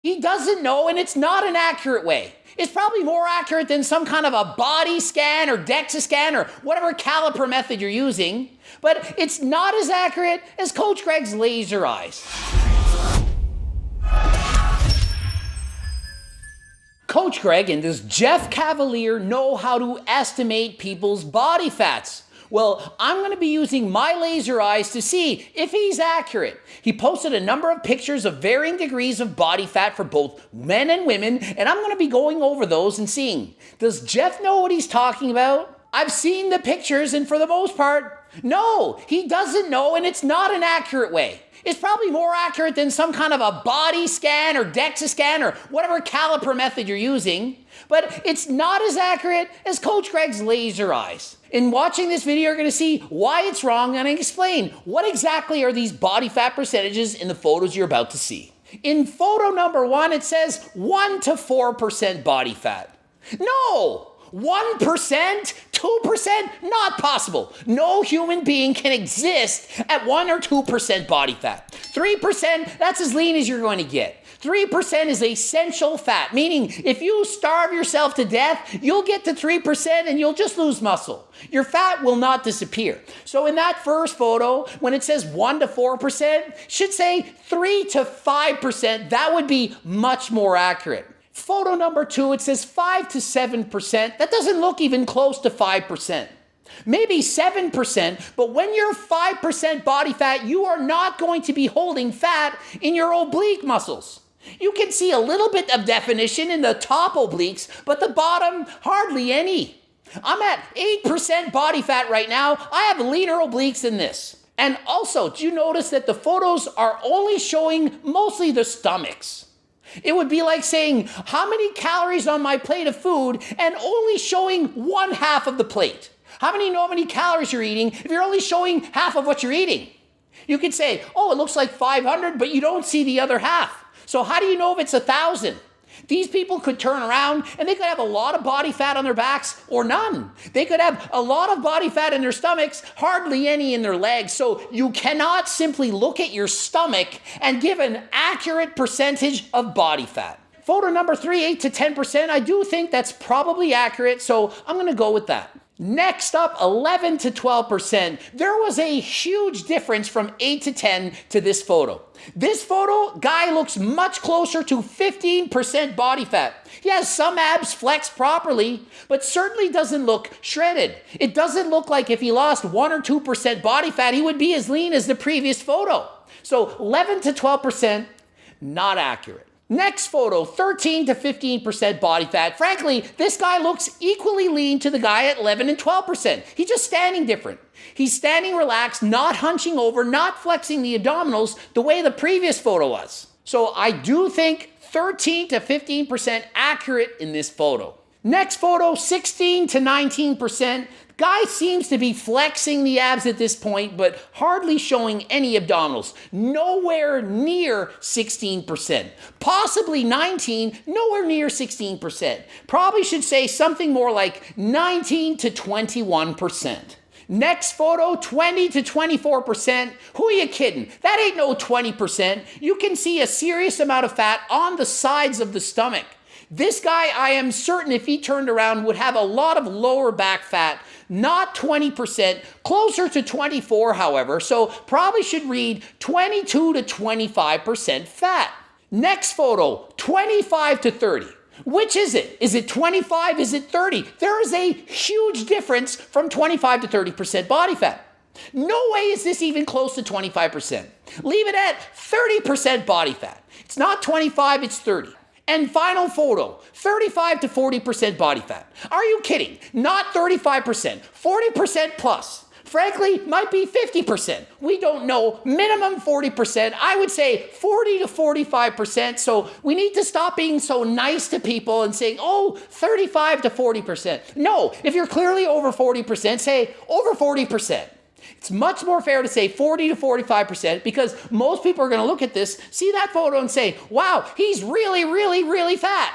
He doesn't know, and it's not an accurate way. It's probably more accurate than some kind of a body scan or DEXA scan or whatever caliper method you're using, but it's not as accurate as Coach Greg's laser eyes. Coach Greg and this Jeff Cavalier know how to estimate people's body fats. Well, I'm going to be using my laser eyes to see if he's accurate. He posted a number of pictures of varying degrees of body fat for both men and women, and I'm going to be going over those and seeing, does Jeff know what he's talking about? I've seen the pictures, and for the most part, no, he doesn't know, and it's not an accurate way. It's probably more accurate than some kind of a body scan or DEXA scan or whatever caliper method you're using, but it's not as accurate as Coach Greg's laser eyes. In watching this video, you're going to see why it's wrong, and I explain what exactly are these body fat percentages in the photos you're about to see. In photo number 1, it says 1 to 4% body fat. No! 1%? 2%? Not possible. No human being can exist at 1 or 2% body fat. 3%, that's as lean as you're going to get. 3% is essential fat, meaning if you starve yourself to death, you'll get to 3% and you'll just lose muscle. Your fat will not disappear. So in that first photo, when it says 1 to 4%, it should say 3 to 5%. That would be much more accurate. Photo number 2, it says 5 to 7%. That doesn't look even close to 5%. Maybe 7%, but when you're 5% body fat, you are not going to be holding fat in your oblique muscles. You can see a little bit of definition in the top obliques, but the bottom, hardly any. I'm at 8% body fat right now. I have leaner obliques than this. And also, do you notice that the photos are only showing mostly the stomachs? It would be like saying, how many calories on my plate of food, and only showing one half of the plate. How many know how many calories you're eating if you're only showing half of what you're eating? You could say, oh, it looks like 500, but you don't see the other half. So how do you know if it's 1,000? These people could turn around and they could have a lot of body fat on their backs or none. They could have a lot of body fat in their stomachs, hardly any in their legs. So you cannot simply look at your stomach and give an accurate percentage of body fat. Photo number 3, 8 to 10%. I do think that's probably accurate, so I'm going to go with that. Next up, 11 to 12%. There was a huge difference from 8 to 10 to this photo. This photo, guy looks much closer to 15% body fat. He has some abs flexed properly, but certainly doesn't look shredded. It doesn't look like if he lost 1 or 2% body fat, he would be as lean as the previous photo. So 11 to 12%, not accurate. Next photo, 13 to 15% body fat. Frankly, this guy looks equally lean to the guy at 11 and 12%. He's just standing different. He's standing relaxed, not hunching over, not flexing the abdominals the way the previous photo was. So I do think 13 to 15% accurate in this photo. Next photo, 16 to 19%. Guy seems to be flexing the abs at this point, but hardly showing any abdominals. Nowhere near 16%. Possibly 19, nowhere near 16%. Probably should say something more like 19 to 21%. Next photo, 20 to 24%. Who are you kidding? That ain't no 20%. You can see a serious amount of fat on the sides of the stomach. This guy, I am certain if he turned around, would have a lot of lower back fat, not 20%, closer to 24, however, so probably should read 22 to 25% fat. Next photo, 25 to 30. Which is it? Is it 25? Is it 30? There is a huge difference from 25 to 30% body fat. No way is this even close to 25%. Leave it at 30% body fat. It's not 25, it's 30. And final photo, 35 to 40% body fat. Are you kidding? Not 35%, 40% plus. Frankly, might be 50%. We don't know. Minimum 40%. I would say 40 to 45%. So we need to stop being so nice to people and saying, oh, 35 to 40%. No, if you're clearly over 40%, say over 40%. It's much more fair to say 40 to 45% because most people are going to look at this, see that photo and say, wow, he's really, really, really fat.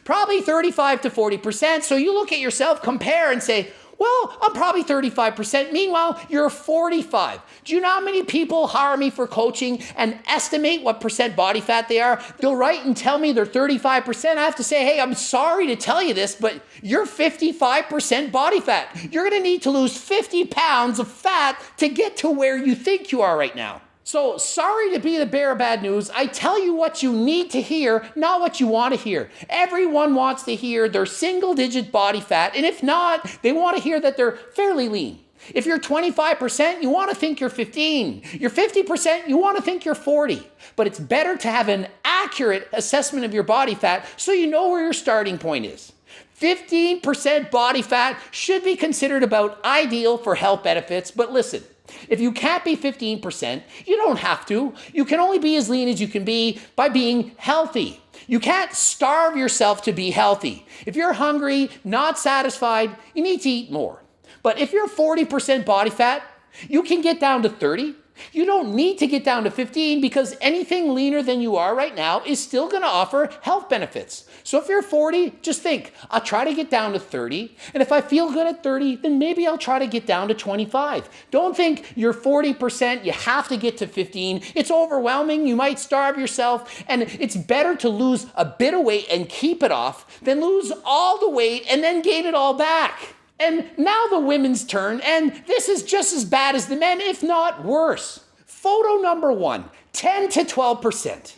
Probably 35 to 40%. So you look at yourself, compare and say, Well, I'm probably 35%. Meanwhile, you're 45. Do you know how many people hire me for coaching and estimate what percent body fat they are? They'll write and tell me they're 35%. I have to say, hey, I'm sorry to tell you this, but you're 55% body fat. You're going to need to lose 50 pounds of fat to get to where you think you are right now. So sorry to be the bearer of bad news. I tell you what you need to hear, not what you want to hear. Everyone wants to hear they're single-digit body fat, and if not, they want to hear that they're fairly lean. If you're 25%, you want to think you're 15. You're 50%, you want to think you're 40. But it's better to have an accurate assessment of your body fat so you know where your starting point is. 15% body fat should be considered about ideal for health benefits, but listen, if you can't be 15%, you don't have to. You can only be as lean as you can be by being healthy. You can't starve yourself to be healthy. If you're hungry, not satisfied, you need to eat more. But if you're 40% body fat, you can get down to 30. You don't need to get down to 15 because anything leaner than you are right now is still going to offer health benefits. So if you're 40, just think, I'll try to get down to 30. And if I feel good at 30, then maybe I'll try to get down to 25. Don't think you're 40%, you have to get to 15. It's overwhelming. You might starve yourself. And it's better to lose a bit of weight and keep it off than lose all the weight and then gain it all back. And now the women's turn, and this is just as bad as the men, if not worse. Photo number 1, 10 to 12%.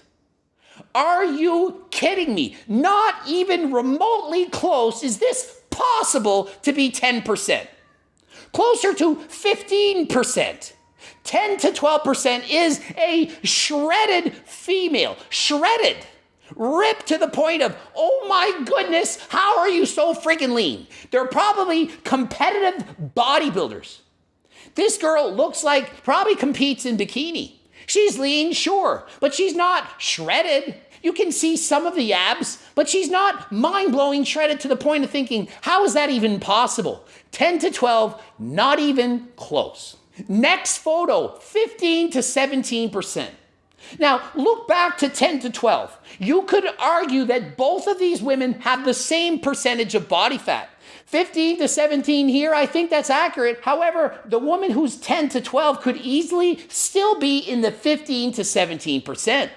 Are you kidding me? Not even remotely close is this possible to be 10%. Closer to 15%. 10 to 12% is a shredded female. Shredded. Ripped to the point of, oh my goodness, how are you so freaking lean? They're probably competitive bodybuilders. This girl looks like probably competes in bikini. She's lean, sure, but she's not shredded. You can see some of the abs, but she's not mind-blowing shredded to the point of thinking, how is that even possible? 10 to 12, not even close. Next photo, 15 to 17%. Now, look back to 10 to 12. You could argue that both of these women have the same percentage of body fat. 15 to 17 here, I think that's accurate. However, the woman who's 10 to 12 could easily still be in the 15 to 17%.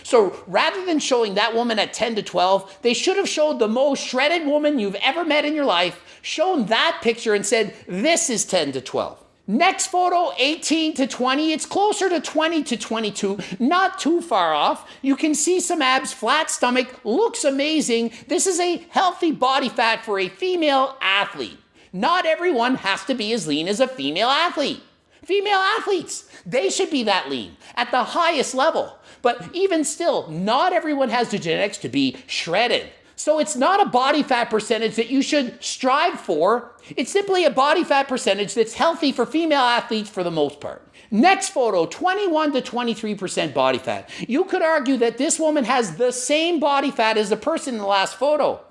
So rather than showing that woman at 10 to 12, they should have showed the most shredded woman you've ever met in your life, shown that picture and said, this is 10 to 12. Next photo, 18 to 20. It's closer to 20 to 22, not too far off. You can see some abs, flat stomach, looks amazing. This is a healthy body fat for a female athlete. Not everyone has to be as lean as a female athlete. Female athletes, they should be that lean at the highest level. But even still, not everyone has the genetics to be shredded. So it's not a body fat percentage that you should strive for. It's simply a body fat percentage that's healthy for female athletes for the most part. Next photo, 21 to 23% body fat. You could argue that this woman has the same body fat as the person in the last photo.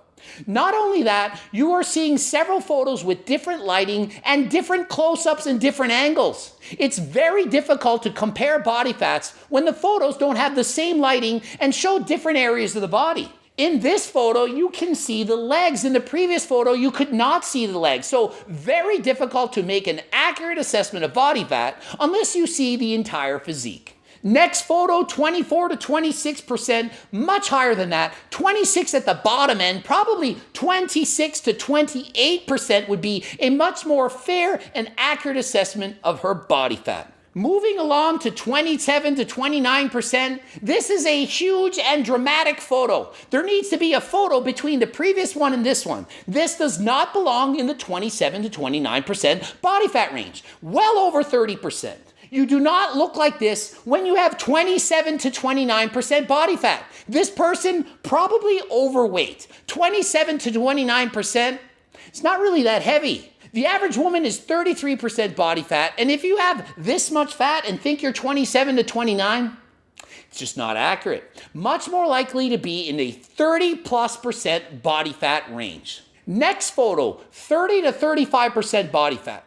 Not only that, you are seeing several photos with different lighting and different close-ups and different angles. It's very difficult to compare body fats when the photos don't have the same lighting and show different areas of the body. In this photo, you can see the legs. In the previous photo, you could not see the legs. So very difficult to make an accurate assessment of body fat unless you see the entire physique. Next photo, 24 to 26%, much higher than that. 26 at the bottom end, probably 26 to 28% would be a much more fair and accurate assessment of her body fat. Moving along to 27 to 29%, this is a huge and dramatic photo. There needs to be a photo between the previous one and this one. This does not belong in the 27 to 29% body fat range, well over 30%. You do not look like this when you have 27 to 29% body fat. This person probably overweight. 27 to 29%, it's not really that heavy. The average woman is 33% body fat, and if you have this much fat and think you're 27 to 29, it's just not accurate. Much more likely to be in the 30+% body fat range. Next photo, 30 to 35% body fat.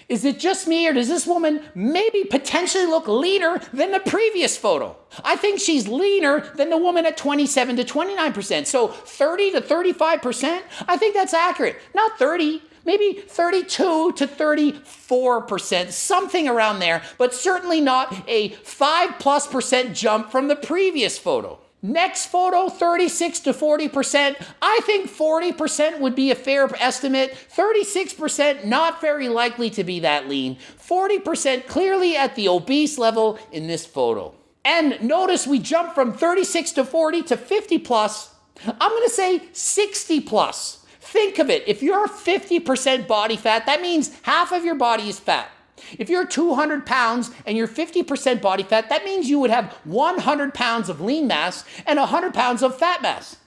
Is it just me, or does this woman maybe potentially look leaner than the previous photo? I think she's leaner than the woman at 27 to 29%. So 30 to 35%, I think that's accurate. Not 30, maybe 32 to 34%, something around there, but certainly not a 5+% jump from the previous photo. Next photo, 36 to 40%. I think 40% would be a fair estimate. 36%, not very likely to be that lean. 40% clearly at the obese level in this photo. And notice we jump from 36 to 40 to 50 plus. I'm going to say 60 plus. Think of it. If you're 50% body fat, that means half of your body is fat. If you're 200 pounds and you're 50% body fat, that means you would have 100 pounds of lean mass and 100 pounds of fat mass.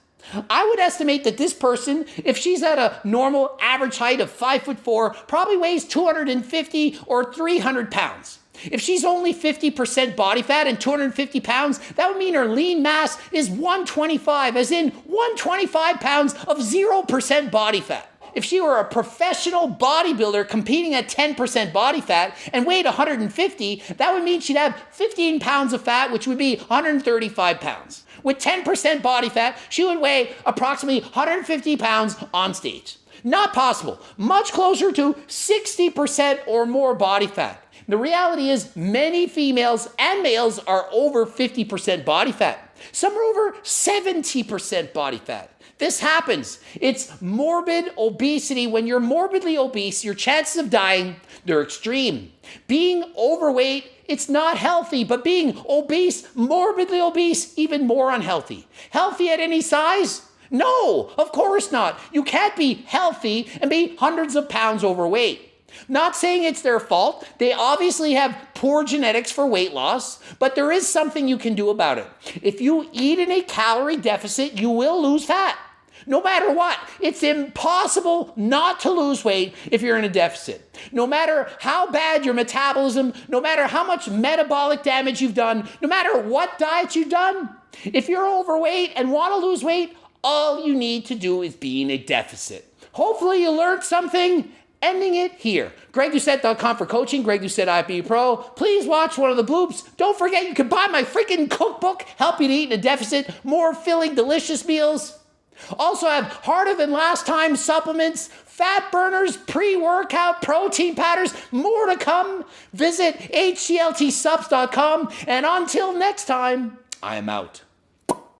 I would estimate that this person, if she's at a normal average height of 5'4", probably weighs 250 or 300 pounds. If she's only 50% body fat and 250 pounds, that would mean her lean mass is 125, as in 125 pounds of 0% body fat. If she were a professional bodybuilder competing at 10% body fat and weighed 150, that would mean she'd have 15 pounds of fat, which would be 135 pounds. With 10% body fat, she would weigh approximately 150 pounds on stage. Not possible. Much closer to 60% or more body fat. The reality is many females and males are over 50% body fat. Some are over 70% body fat. This happens. It's morbid obesity. When you're morbidly obese, your chances of dying, they're extreme. Being overweight, it's not healthy, but being obese, morbidly obese, even more unhealthy. Healthy at any size? No, of course not. You can't be healthy and be hundreds of pounds overweight. Not saying it's their fault. They obviously have poor genetics for weight loss, but there is something you can do about it. If you eat in a calorie deficit, you will lose fat. No matter what, it's impossible not to lose weight if you're in a deficit. No matter how bad your metabolism, no matter how much metabolic damage you've done, no matter what diet you've done, if you're overweight and want to lose weight, all you need to do is be in a deficit. Hopefully you learned something. Ending it here. GregDoucette.com for coaching. Greg Doucette, IFBB Pro. Please watch one of the bloops. Don't forget you can buy my freaking cookbook, help you to eat in a deficit, more filling, delicious meals. Also have harder than last time supplements, fat burners, pre-workout, protein powders, more to come. Visit hcltsubs.com. And until next time, I am out.